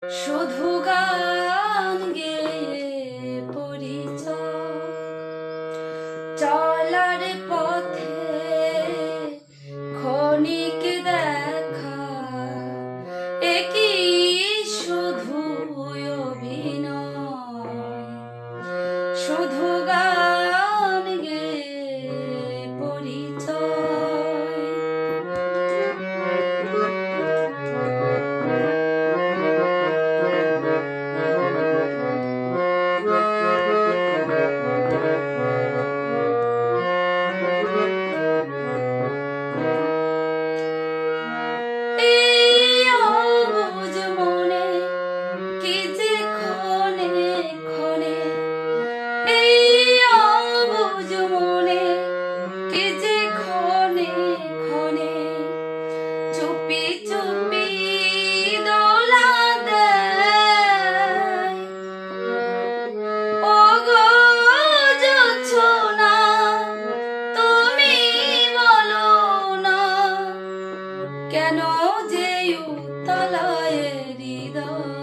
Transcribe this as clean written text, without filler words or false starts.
শুধু গান গেয়ে পরিচয় চলার পথে ক্ষণিক দেখা একই শুধু অভিনয় শুধু গান গেয়ে পরিচয় চুপি চুপি দোলা দেয় ওগো জোছনা তুমি বলো না কেন যে উতলায় হৃদয়